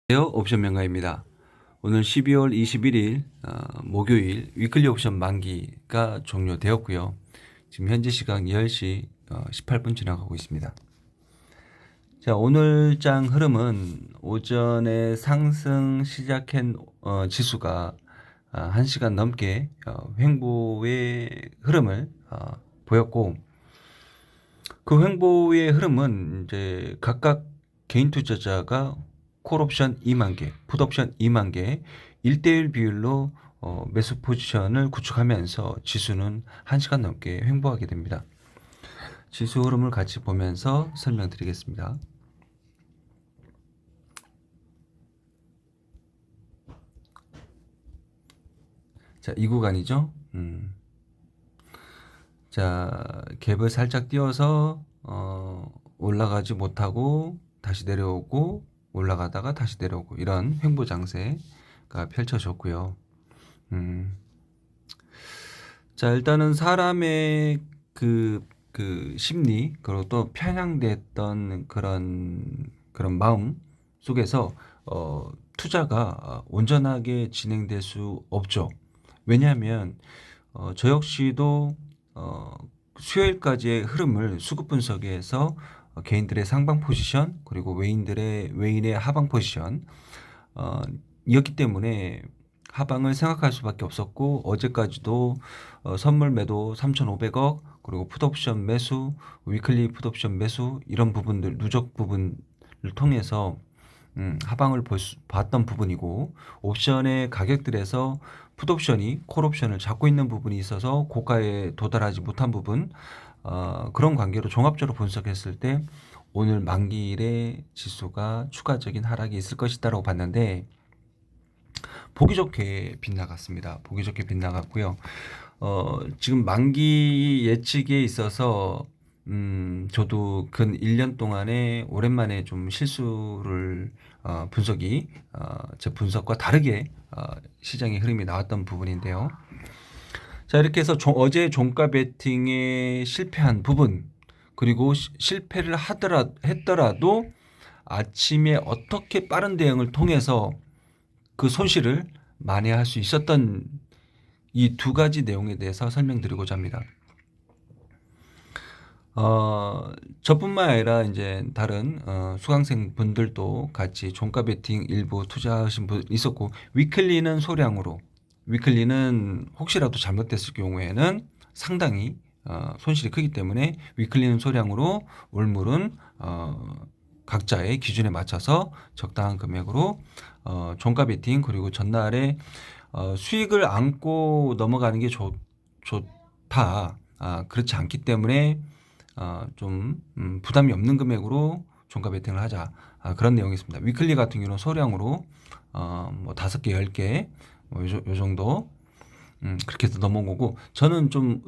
안녕하세요. 옵션 명가입니다. 오늘 12월 21일 목요일 위클리 옵션 만기가 종료되었고요. 지금 현재 시각 10시 18분 지나가고 있습니다. 자, 오늘 장 흐름은 오전에 상승 시작한 지수가 1시간 넘게 횡보의 흐름을 보였고, 그 횡보의 흐름은 이제 각각 개인 투자자가 콜옵션 2만 개, 풋옵션 2만 개 1대1 비율로 매수 포지션을 구축하면서 지수는 1시간 넘게 횡보하게 됩니다. 지수 흐름을 같이 보면서 설명드리겠습니다. 자, 이 구간이죠. 자, 갭을 살짝 띄워서 올라가지 못하고 다시 내려오고 올라가다가 다시 내려오고 이런 횡보 장세가 펼쳐졌고요. 자, 일단은 사람의 그 심리 그리고 또 편향됐던 그런 마음 속에서 투자가 온전하게 진행될 수 없죠. 왜냐하면 저 역시도 수요일까지의 흐름을 수급 분석에서 개인들의 상방 포지션 그리고 외인의 하방 포지션 이었기 때문에 하방을 생각할 수밖에 없었고, 어제까지도 선물 매도 3,500억 그리고 풋옵션 매수, 위클리 풋옵션 매수 이런 부분들 누적 부분을 통해서 하방을 봤던 부분이고, 옵션의 가격들에서 풋옵션이 콜옵션을 잡고 있는 부분이 있어서 고가에 도달하지 못한 부분, 그런 관계로 종합적으로 분석했을 때 오늘 만기일의 지수가 추가적인 하락이 있을 것이다라고 봤는데, 보기 좋게 빗나갔습니다. 보기 좋게 빗나갔고요. 지금 만기 예측에 있어서 저도 근 1년 동안에 오랜만에 좀 실수를 분석이 제 분석과 다르게 시장의 흐름이 나왔던 부분인데요. 자, 이렇게 해서 어제 종가 베팅에 실패한 부분, 그리고 실패를 했더라도 아침에 어떻게 빠른 대응을 통해서 그 손실을 만회할 수 있었던 이 두 가지 내용에 대해서 설명드리고자 합니다. 저뿐만 아니라 이제 다른 수강생 분들도 같이 종가 베팅 일부 투자하신 분 있었고, 위클리는 소량으로, 위클리는 혹시라도 잘못됐을 경우에는 상당히 손실이 크기 때문에 위클리는 소량으로, 올물은 각자의 기준에 맞춰서 적당한 금액으로 종가 베팅 그리고 전날에 수익을 안고 넘어가는 게 좋다. 그렇지 않기 때문에 좀 부담이 없는 금액으로 종가 베팅을 하자. 그런 내용이 있습니다. 위클리 같은 경우는 소량으로 뭐 5개, 10개 뭐 요 정도 그렇게 해서 넘어오고, 저는 좀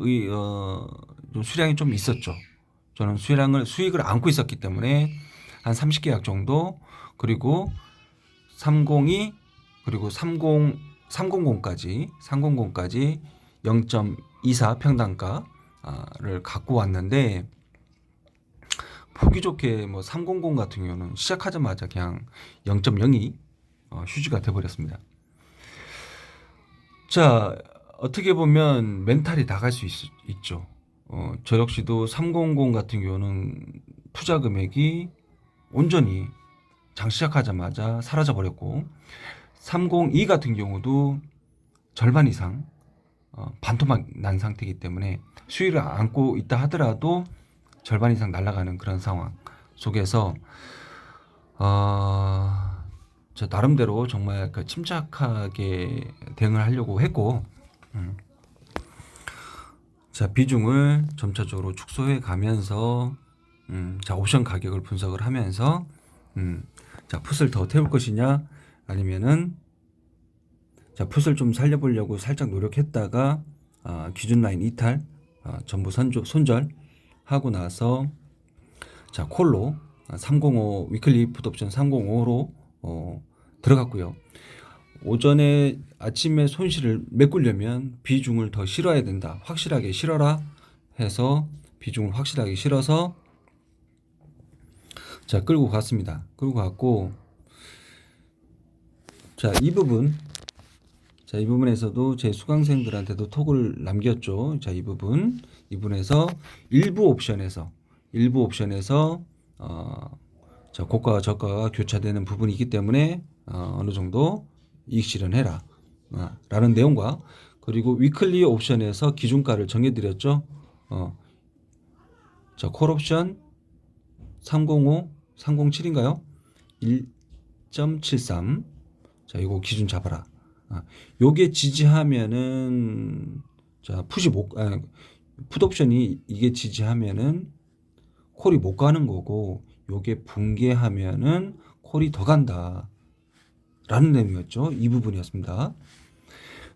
수량이 좀 있었죠. 저는 수익을 안고 있었기 때문에 한 30계약 정도, 그리고 302 그리고 300까지 0.24 평단가를 갖고 왔는데, 보기 좋게 뭐 300 같은 경우는 시작하자마자 그냥 0.02 휴지가 돼버렸습니다. 자, 어떻게 보면 멘탈이 나갈 수 있죠. 저 역시도 300 같은 경우는 투자 금액이 온전히 장 시작하자마자 사라져 버렸고, 302 같은 경우도 절반 이상 반토막 난 상태이기 때문에 수익을 안고 있다 하더라도 절반 이상 날아가는 그런 상황 속에서 저 나름대로 정말 침착하게 대응을 하려고 했고, 자, 비중을 점차적으로 축소해 가면서 자, 옵션 가격을 분석을 하면서 자, 풋을 더 태울 것이냐, 아니면은 자, 풋을 좀 살려보려고 살짝 노력했다가 기준 라인 이탈, 전부 손절 하고 나서 자, 콜로 305 위클리 풋옵션 305로 들어갔고요. 오전에 아침에 손실을 메꾸려면 비중을 더 실어야 된다. 확실하게 실어라 해서 비중을 확실하게 실어서 자, 끌고 갔습니다. 끌고 갔고, 자, 이 부분에서도 제 수강생들한테도 톡을 남겼죠. 자, 이 부분에서 일부 옵션에서 자, 고가와 저가가 교차되는 부분이 있기 때문에 어느 정도 이익 실현해라 라는 내용과, 그리고 위클리 옵션에서 기준가를 정해드렸죠. 자, 콜옵션 305, 307인가요? 1.73. 자, 이거 기준 잡아라. 요게 지지하면은, 자, 풋옵션이 이게 지지하면은 콜이 못 가는 거고, 요게 붕괴하면은 콜이 더 간다 라는 내용이었죠. 이 부분이었습니다.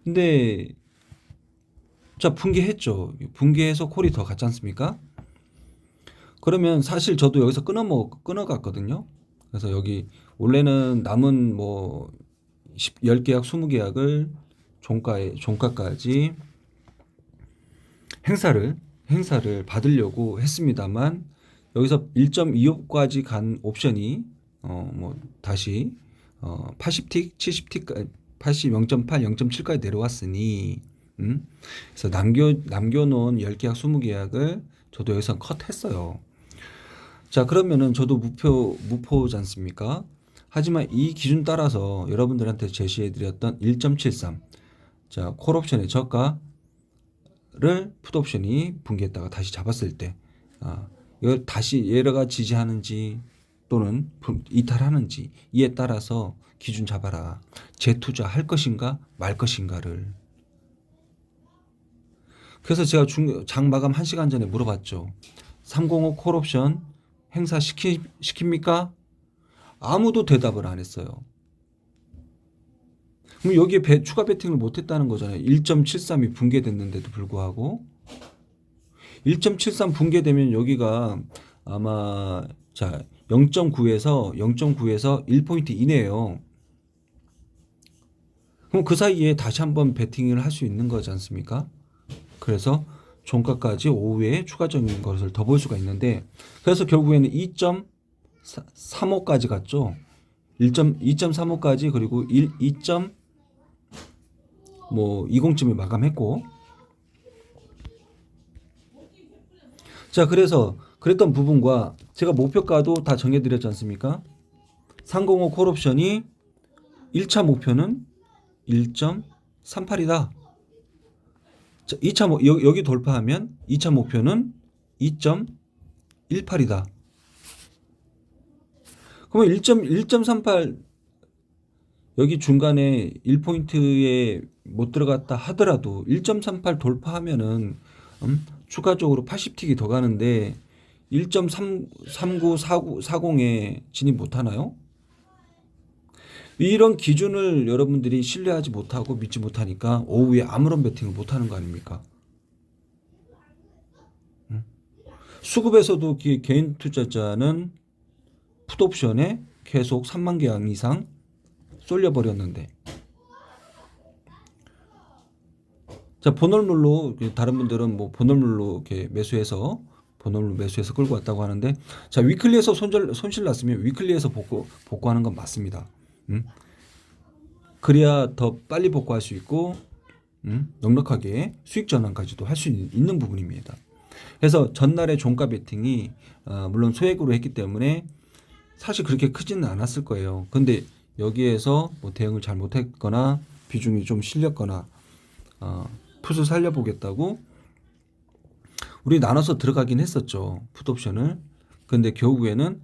근데 자, 붕괴했죠. 붕괴해서 콜이 더 갔지 않습니까? 그러면 사실 저도 여기서 끊어갔거든요. 그래서 여기 원래는 남은 뭐 10계약 20계약을 종가까지 행사를 받으려고 했습니다만, 여기서 1.25까지 간 옵션이 뭐 다시 80틱, 70틱, 80, 0.8, 0.7까지 내려왔으니 그래서 남겨놓은 10계약, 20계약을 저도 여기서 컷했어요. 자, 그러면은 저도 무포지 않습니까? 하지만 이 기준 따라서 여러분들한테 제시해드렸던 1.73, 자, 콜옵션의 저가를 풋옵션이 붕괴했다가 다시 잡았을 때, 이걸 다시 얘가 지지하는지 또는 이탈하는지 이에 따라서 기준 잡아라. 재투자할 것인가 말 것인가를. 그래서 제가 장 마감 1시간 전에 물어봤죠. 305 콜옵션 행사 시킵니까? 아무도 대답을 안 했어요. 그럼 여기에 추가 베팅을 못했다는 거잖아요. 1.73이 붕괴됐는데도 불구하고 1.73 붕괴되면 여기가 아마 자 0.9에서 1포인트 이내예요. 그럼 그 사이에 다시 한번 베팅을 할 수 있는 거지 않습니까? 그래서 종가까지 오후에 추가적인 것을 더 볼 수가 있는데, 그래서 결국에는 2.35까지 갔죠. 2.35까지 그리고 2.20쯤에 마감했고, 자, 그래서 그랬던 부분과 제가 목표가도 다 정해드렸지 않습니까? 305 콜옵션이 1차 목표는 1.38이다. 자, 2차 여기 돌파하면 2차 목표는 2.18이다. 그러면 1.38 여기 중간에 1포인트에 못 들어갔다 하더라도 1.38 돌파하면은 추가적으로 80틱이 더 가는데 1.3940에 진입 못 하나요? 이런 기준을 여러분들이 신뢰하지 못하고 믿지 못하니까 오후에 아무런 베팅을 못 하는 거 아닙니까? 수급에서도 개인 투자자는 풋옵션에 계속 3만 계약 이상 쏠려버렸는데, 자, 본월물로 다른 분들은 뭐 본월물로 이렇게 매수해서 끌고 왔다고 하는데, 자, 위클리에서 손실 났으면 위클리에서 복구하는 건 맞습니다. 그래야 더 빨리 복구할 수 있고 넉넉하게 수익 전환까지도 할 수 있는 부분입니다. 그래서 전날의 종가 베팅이 물론 소액으로 했기 때문에 사실 그렇게 크지는 않았을 거예요. 근데 여기에서 뭐 대응을 잘 못했거나 비중이 좀 실렸거나 풋을 살려보겠다고 우리 나눠서 들어가긴 했었죠. 풋옵션을. 근데 결국에는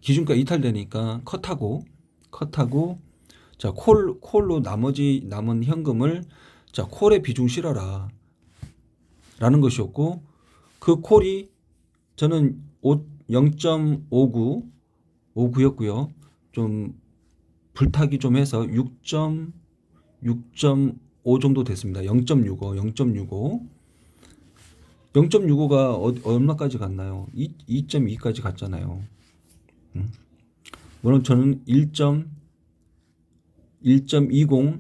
기준가 이탈되니까 컷하고 자, 콜로 나머지 남은 현금을 자, 콜에 비중 실어라 라는 것이었고, 그 콜이 저는 0.59였고요. 좀 불타기 좀 해서 6.5 정도 됐습니다. 0.65가 얼마까지 갔나요? 2.2까지 갔잖아요. 물론 저는 1.20,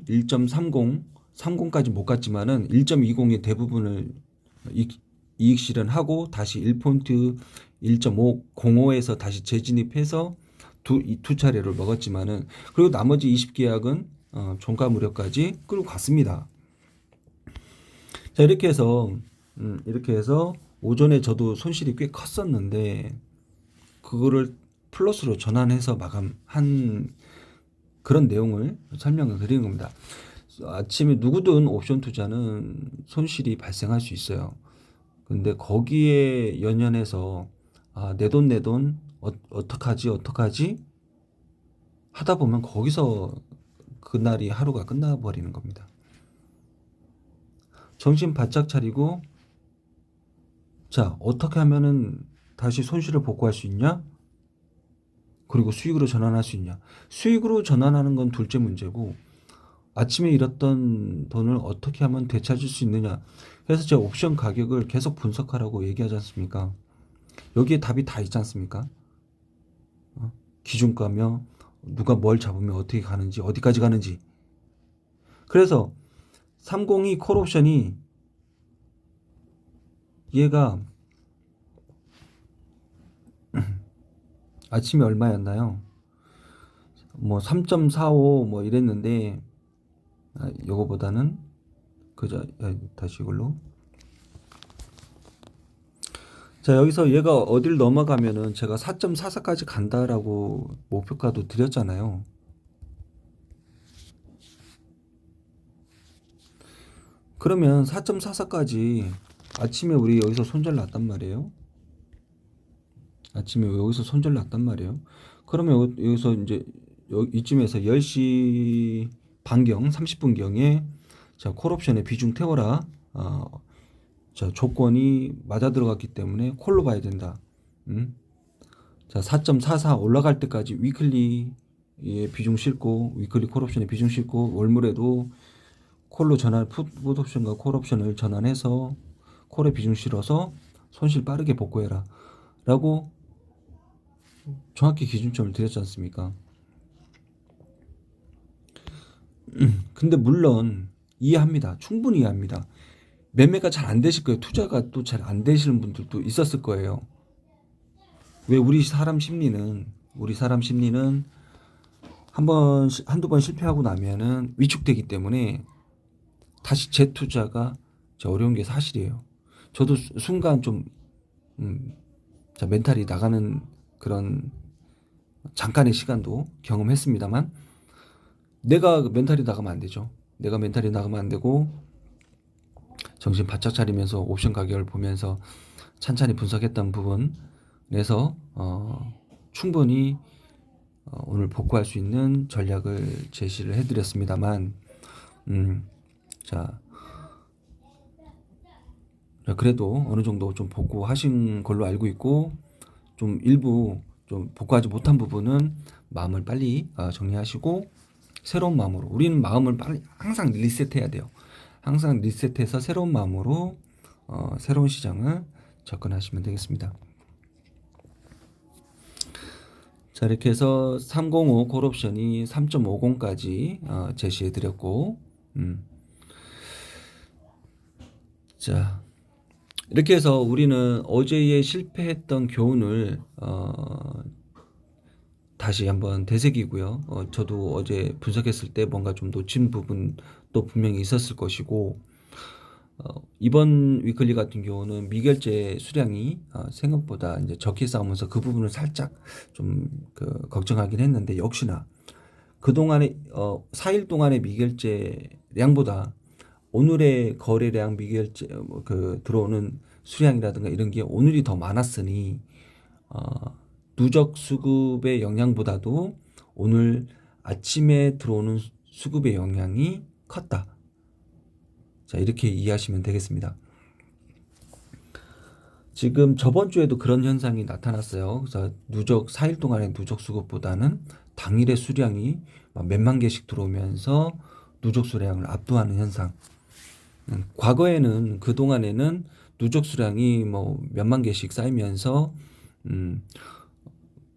1.30까지 못 갔지만은 1.20의 대부분을 이익 실현하고 다시 1포인트 1.505에서 다시 재진입해서 두 차례를 먹었지만은, 그리고 나머지 20계약은 종가 무렵까지 끌고 갔습니다. 자, 이렇게 해서 오전에 저도 손실이 꽤 컸었는데 그거를 플러스로 전환해서 마감한 그런 내용을 설명을 드리는 겁니다. 아침에 누구든 옵션 투자는 손실이 발생할 수 있어요. 근데 거기에 연연해서 내 돈 어떡하지 하다 보면 거기서 그날이 하루가 끝나버리는 겁니다. 정신 바짝 차리고 자, 어떻게 하면은 다시 손실을 복구할 수 있냐? 그리고 수익으로 전환할 수 있냐? 수익으로 전환하는 건 둘째 문제고 아침에 잃었던 돈을 어떻게 하면 되찾을 수 있느냐? 그래서 제가 옵션 가격을 계속 분석하라고 얘기하지 않습니까? 여기에 답이 다 있지 않습니까? 기준가며 누가 뭘 잡으면 어떻게 가는지 어디까지 가는지. 그래서 302 콜옵션이 얘가 아침에 얼마였나요? 뭐 3.45 뭐 이랬는데 요거보다는 그저 다시 이걸로 자, 여기서 얘가 어딜 넘어가면은 제가 4.44까지 간다라고 목표가도 드렸잖아요. 그러면 4.44까지 아침에 우리 여기서 손절 났단 말이에요. 아침에 여기서 손절 났단 말이에요. 그러면 여기서 이제 이쯤에서 10시 반경 30분경에 자, 콜옵션의 비중 태워라. 자, 조건이 맞아 들어갔기 때문에 콜로 봐야 된다. 자, 4.44 올라갈 때까지 위클리의 비중 싣고 위클리 콜옵션의 비중 싣고 월물에도 콜로 전환 풋옵션과 콜옵션을 전환해서 콜에 비중 실어서 손실 빠르게 복구해라 라고 정확히 기준점을 드렸지 않습니까? 근데 물론 이해합니다. 충분히 이해합니다. 매매가 잘 안 되실 거예요. 투자가 또 잘 안 되시는 분들도 있었을 거예요. 왜 우리 사람 심리는 한두 번 실패하고 나면은 위축되기 때문에 다시 재투자가 어려운 게 사실이에요. 저도 순간 좀 자, 멘탈이 나가는 그런 잠깐의 시간도 경험했습니다만 내가 멘탈이 나가면 안 되죠. 내가 멘탈이 나가면 안 되고 정신 바짝 차리면서 옵션 가격을 보면서 찬찬히 분석했던 부분에서 충분히 오늘 복구할 수 있는 전략을 제시를 해드렸습니다만 자, 그래도 어느 정도 좀 복구하신 걸로 알고 있고 좀 일부 좀 복구하지 못한 부분은 마음을 빨리 정리하시고 새로운 마음으로 우리는 마음을 빨리 항상 리셋해야 돼요. 항상 리셋해서 새로운 마음으로 새로운 시장을 접근하시면 되겠습니다. 자, 이렇게 해서 305 콜옵션이 3.50까지 제시해 드렸고 자, 이렇게 해서 우리는 어제의 실패했던 교훈을 다시 한번 되새기고요. 저도 어제 분석했을 때 뭔가 좀 놓친 부분도 분명히 있었을 것이고 이번 위클리 같은 경우는 미결제 수량이 생각보다 이제 적게 싸우면서 그 부분을 살짝 좀 걱정하긴 했는데 역시나 그동안에 4일 동안의 미결제량보다 오늘의 거래량 미결제 들어오는 수량이라든가 이런 게 오늘이 더 많았으니 누적 수급의 영향보다도 오늘 아침에 들어오는 수급의 영향이 컸다. 자, 이렇게 이해하시면 되겠습니다. 지금 저번 주에도 그런 현상이 나타났어요. 그래서 4일 동안의 누적 수급보다는 당일의 수량이 몇만 개씩 들어오면서 누적 수량을 압도하는 현상. 과거에는 그동안에는 누적 수량이 뭐 몇만 개씩 쌓이면서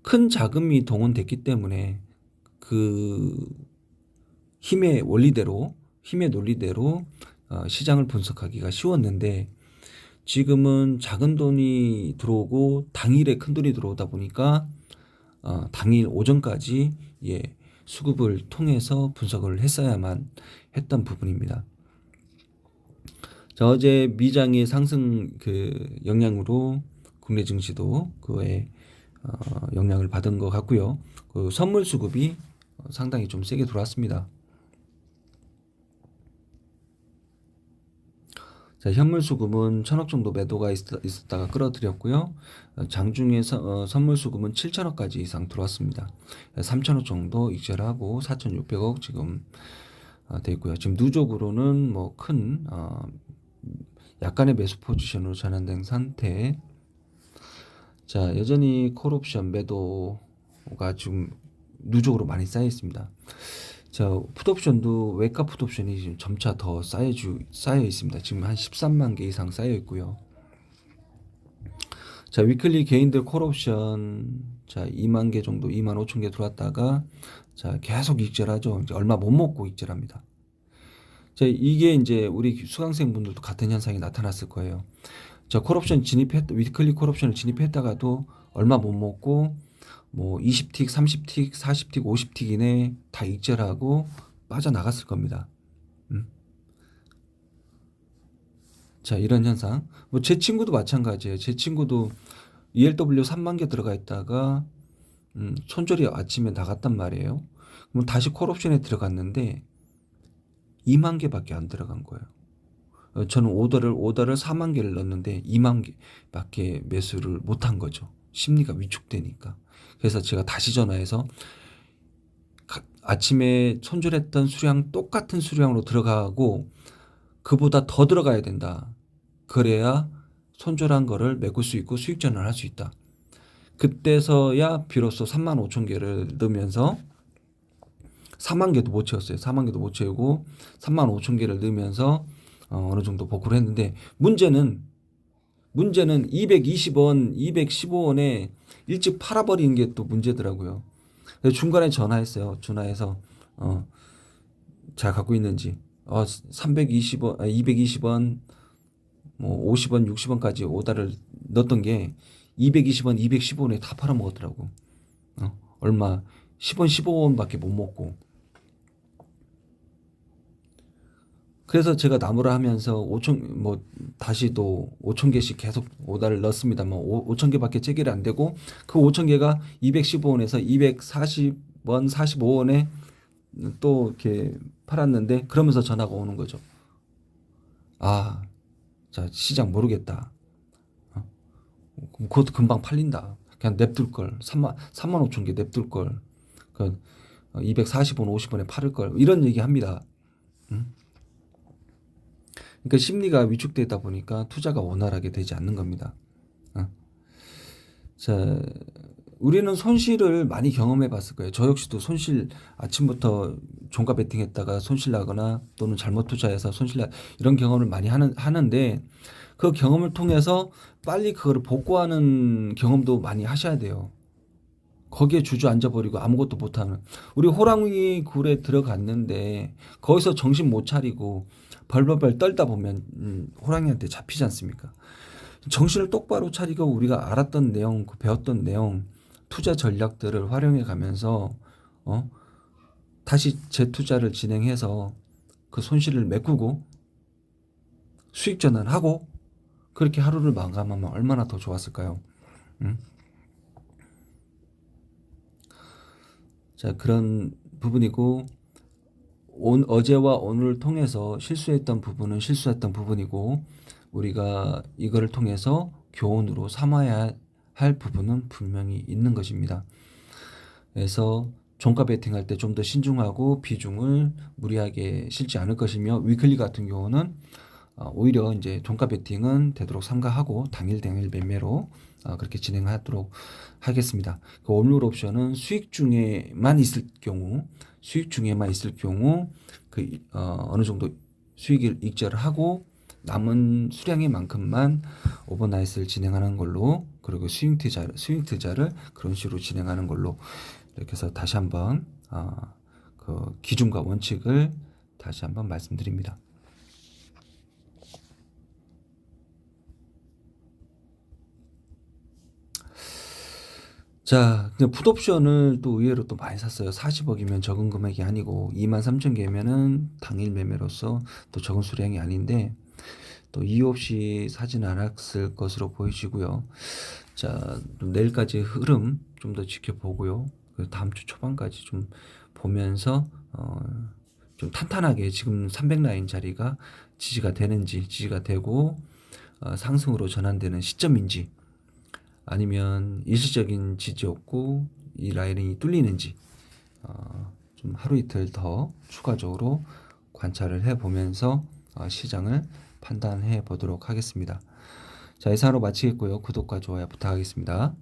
큰 자금이 동원됐기 때문에 그 힘의 논리대로 시장을 분석하기가 쉬웠는데 지금은 작은 돈이 들어오고 당일에 큰 돈이 들어오다 보니까 당일 오전까지 수급을 통해서 분석을 했어야만 했던 부분입니다. 자, 어제 미장의 상승 영향으로 국내 증시도 그에 영향을 받은 것 같고요. 그 선물 수급이 상당히 좀 세게 들어왔습니다. 자, 현물 수급은 1,000억 정도 매도가 있었다가 끌어들였고요. 장중에 선물 수급은 7,000억까지 이상 들어왔습니다. 3,000억 정도 익절하고 4,600억 지금 돼 있고요. 지금 누적으로는 뭐 큰 약간의 매수 포지션으로 전환된 상태. 자, 여전히 콜옵션 매도가 지금 누적으로 많이 쌓여 있습니다. 자, 풋옵션도 외가 풋옵션이 지금 점차 더 쌓여 있습니다. 지금 한 13만 개 이상 쌓여 있고요. 자, 위클리 개인들 콜옵션 자 2만 개 정도, 2만 5천 개 들어왔다가 자 계속 익절하죠. 이제 얼마 못 먹고 익절합니다. 자, 이게 이제 우리 수강생 분들도 같은 현상이 나타났을 거예요. 자, 콜옵션 위클리 콜옵션을 진입했다가도 얼마 못 먹고 뭐 20틱, 30틱, 40틱, 50틱 이내 다 익절하고 빠져나갔을 겁니다. 자, 이런 현상. 뭐 제 친구도 마찬가지예요. 제 친구도 ELW 3만 개 들어가 있다가 손절이 아침에 나갔단 말이에요. 그럼 다시 콜옵션에 들어갔는데 2만 개밖에 안 들어간 거예요. 저는 오더를 4만 개를 넣었는데 2만 개밖에 매수를 못한 거죠. 심리가 위축되니까. 그래서 제가 다시 전화해서 아침에 손절했던 수량 똑같은 수량으로 들어가고 그보다 더 들어가야 된다. 그래야 손절한 거를 메꿀 수 있고 수익 전환을 할 수 있다. 그때서야 비로소 3만 5천 개를 넣으면서 4만 개도 못 채웠어요. 4만 개도 못 채우고 3만 5천 개를 넣으면서 어느 정도 복구를 했는데 문제는 220원, 215원에 일찍 팔아버리는 게 또 문제더라고요. 중간에 전화했어요. 전화해서 잘 갖고 있는지 320원, 220원, 뭐 50원, 60원까지 오다를 넣었던 게 220원, 215원에 다 팔아먹었더라고. 얼마 10원, 15원밖에 못 먹고. 그래서 제가 나무라 하면서 5천 뭐 다시 또 5천 개씩 계속 오다를 넣습니다만 5천 개밖에 체결이 안 되고 그 5천 개가 215원에서 240원, 45원에 또 이렇게 팔았는데 그러면서 전화가 오는 거죠. 아, 자, 시장 모르겠다. 그것도 금방 팔린다. 그냥 냅둘 걸. 3만 5천 개 냅둘 걸. 그 240원, 50원에 팔을 걸. 이런 얘기 합니다. 그러니까 심리가 위축되다 보니까 투자가 원활하게 되지 않는 겁니다. 자, 우리는 손실을 많이 경험해 봤을 거예요. 저 역시도 손실 아침부터 종가 베팅했다가 손실 나거나 또는 잘못 투자해서 이런 경험을 많이 하는데 그 경험을 통해서 빨리 그거를 복구하는 경험도 많이 하셔야 돼요. 거기에 주저앉아버리고 아무것도 못하는 우리 호랑이 굴에 들어갔는데 거기서 정신 못 차리고 벌벌벌 떨다 보면 호랑이한테 잡히지 않습니까? 정신을 똑바로 차리고 우리가 알았던 내용, 배웠던 내용, 투자 전략들을 활용해 가면서 다시 재투자를 진행해서 그 손실을 메꾸고 수익 전환하고 그렇게 하루를 마감하면 얼마나 더 좋았을까요? 자, 그런 부분이고 어제와 오늘을 통해서 실수했던 부분은 실수했던 부분이고 우리가 이거를 통해서 교훈으로 삼아야 할 부분은 분명히 있는 것입니다. 그래서 종가 베팅할 때 좀 더 신중하고 비중을 무리하게 실지 않을 것이며 위클리 같은 경우는 오히려 이제 종가 베팅은 되도록 삼가하고 당일 매매로 그렇게 진행하도록 하겠습니다. 그 원룰 옵션은 수익 중에만 있을 경우 그 어느 정도 수익을 익절을 하고 남은 수량의 만큼만 오버나잇을 진행하는 걸로 그리고 스윙 투자를 그런 식으로 진행하는 걸로 이렇게 해서 다시 한번 그 기준과 원칙을 다시 한번 말씀드립니다. 자, 근데 풋옵션을 또 의외로 또 많이 샀어요. 40억이면 적은 금액이 아니고 23,000개면은 당일 매매로서 또 적은 수량이 아닌데 또 이유 없이 사진 않았을 것으로 보이시고요. 자, 좀 내일까지 흐름 좀 더 지켜보고요. 다음 주 초반까지 좀 보면서 좀 탄탄하게 지금 300 라인 자리가 지지가 되는지, 지지가 되고 상승으로 전환되는 시점인지, 아니면 일시적인 지지였고 이 라인이 뚫리는지 좀 하루 이틀 더 추가적으로 관찰을 해보면서 시장을 판단해 보도록 하겠습니다. 자, 이상으로 마치겠고요. 구독과 좋아요 부탁하겠습니다.